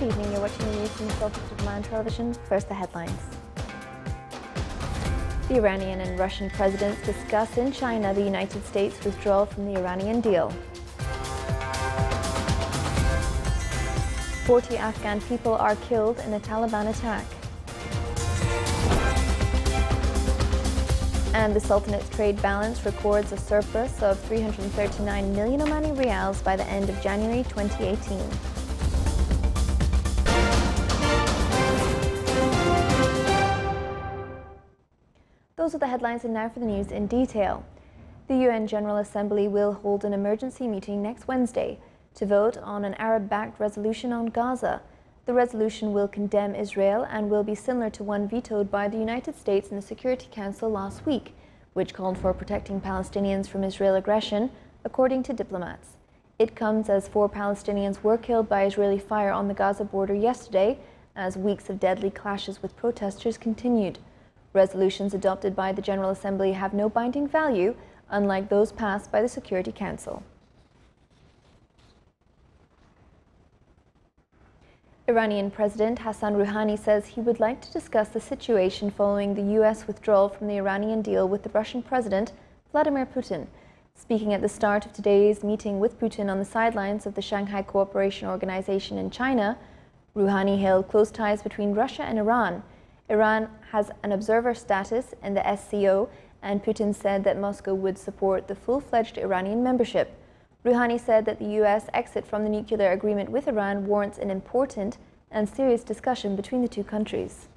Good evening, you're watching the news from the Bulletin of television. First, the headlines. The Iranian and Russian presidents discuss in China the United States withdrawal from the Iranian deal. 40 Afghan people are killed in a Taliban attack. And the Sultanate's trade balance records a surplus of 339 million Omani riyals by the end of January 2018. Those are the headlines, and now for the news in detail. The UN General Assembly will hold an emergency meeting next Wednesday to vote on an Arab-backed resolution on Gaza. The resolution will condemn Israel and will be similar to one vetoed by the United States in the Security Council last week, which called for protecting Palestinians from Israel aggression, according to diplomats. It comes as 4 Palestinians were killed by Israeli fire on the Gaza border yesterday, as weeks of deadly clashes with protesters continued. Resolutions adopted by the General Assembly have no binding value, unlike those passed by the Security Council. Iranian President Hassan Rouhani says he would like to discuss the situation following the U.S. withdrawal from the Iranian deal with the Russian President Vladimir Putin. Speaking at the start of today's meeting with Putin on the sidelines of the Shanghai Cooperation Organization in China, Rouhani hailed close ties between Russia and Iran. Iran has an observer status in the SCO, and Putin said that Moscow would support the full-fledged Iranian membership. Rouhani said that the U.S. exit from the nuclear agreement with Iran warrants an important and serious discussion between the two countries.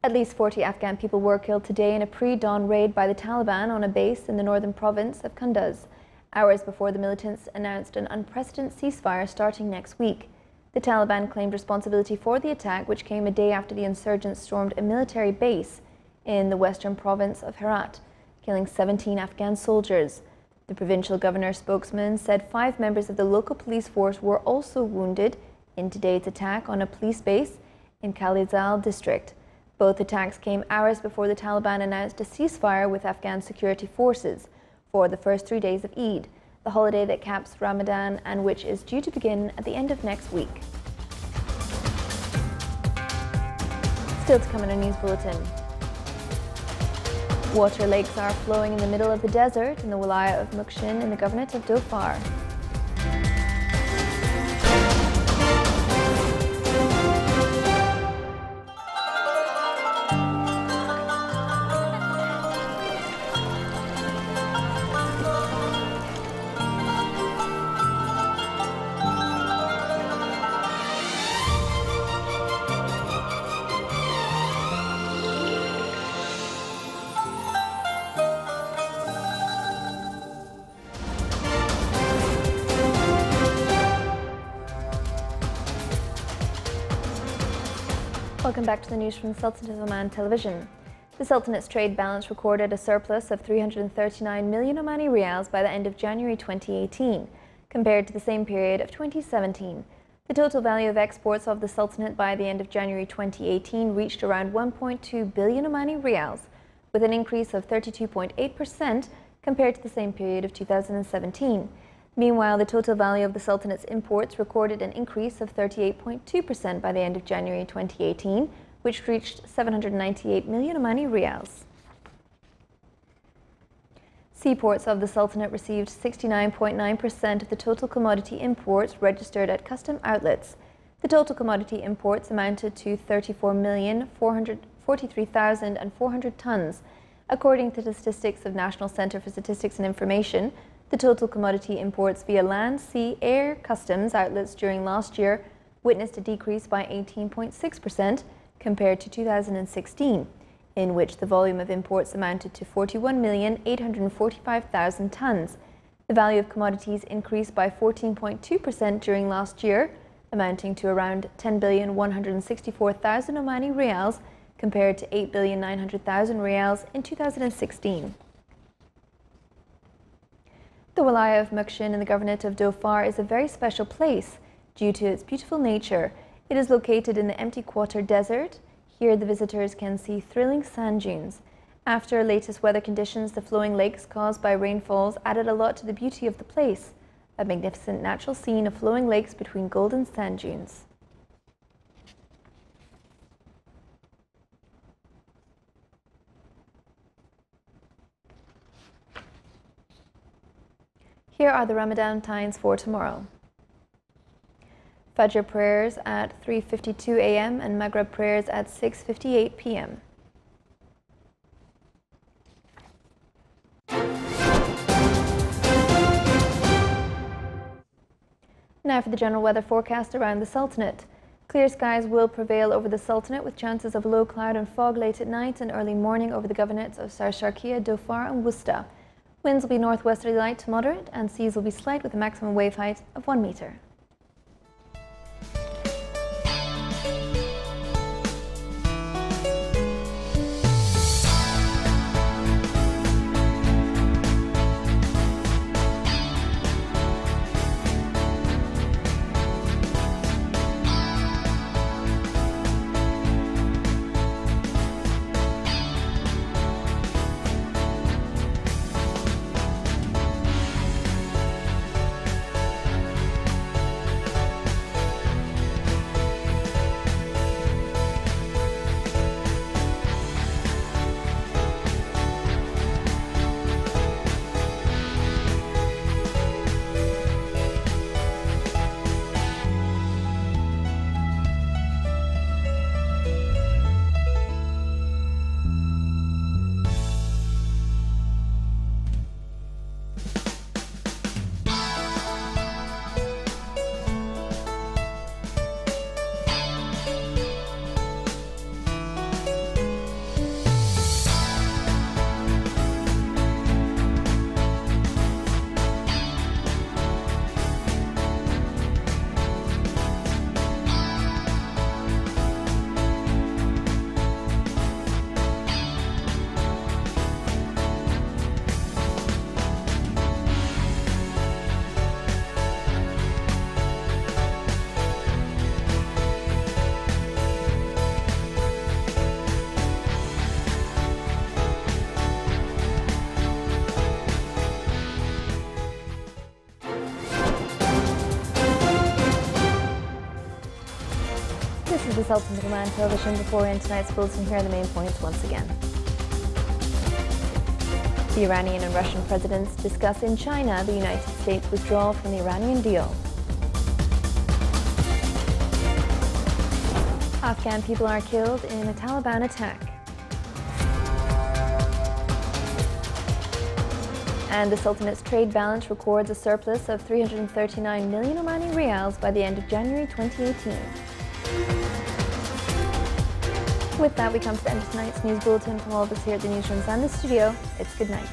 At least 40 Afghan people were killed today in a pre-dawn raid by the Taliban on a base in the northern province of Kunduz, hours before the militants announced an unprecedented ceasefire starting next week. The Taliban claimed responsibility for the attack, which came a day after the insurgents stormed a military base in the western province of Herat, killing 17 Afghan soldiers. The provincial governor's spokesman said 5 members of the local police force were also wounded in today's attack on a police base in Khalizal district. Both attacks came hours before the Taliban announced a ceasefire with Afghan security forces for the first 3 days of Eid, the holiday that caps Ramadan and which is due to begin at the end of next week. Still to come in a news bulletin. Water lakes are flowing in the middle of the desert in the Wilayah of Mukshin in the Governorate of Dhofar. Welcome back to the news from the Sultanate of Oman television. The Sultanate's trade balance recorded a surplus of 339 million Omani riyals by the end of January 2018, compared to the same period of 2017. The total value of exports of the Sultanate by the end of January 2018 reached around 1.2 billion Omani riyals, with an increase of 32.8% compared to the same period of 2017. Meanwhile, the total value of the Sultanate's imports recorded an increase of 38.2% by the end of January 2018, which reached 798 million Omani riyals. Seaports of the Sultanate received 69.9% of the total commodity imports registered at custom outlets. The total commodity imports amounted to 34,443,400 tons. According to the statistics of National Centre for Statistics and Information, the total commodity imports via land, sea, air, customs outlets during last year witnessed a decrease by 18.6% compared to 2016, in which the volume of imports amounted to 41,845,000 tons. The value of commodities increased by 14.2% during last year, amounting to around 10,164,000 Omani riyals compared to 8,900,000 riyals in 2016. The Wilayah of Mukshin in the Governorate of Dhofar is a very special place due to its beautiful nature. It is located in the empty quarter desert. Here the visitors can see thrilling sand dunes. After latest weather conditions, the flowing lakes caused by rainfalls added a lot to the beauty of the place. a magnificent natural scene of flowing lakes between golden sand dunes. Here are the Ramadan times for tomorrow. Fajr prayers at 3:52 a.m. and Maghrib prayers at 6:58 p.m. Now for the general weather forecast around the Sultanate. Clear skies will prevail over the Sultanate with chances of low cloud and fog late at night and early morning over the governorates of Sar-Sharqiya, Dhofar and Wusta. Winds will be northwesterly light to moderate and seas will be slight with a maximum wave height of 1 metre. This is the Sultan Command Television. Before we end tonight's bulletin, here are the main points once again. The Iranian and Russian presidents discuss in China the United States withdrawal from the Iranian deal. Afghan people are killed in a Taliban attack. And the Sultanate's trade balance records a surplus of 339 million Omani riyals by the end of January 2018. With that, we come to the end of tonight's news bulletin. From all of us here at the newsrooms and the studio, it's good night.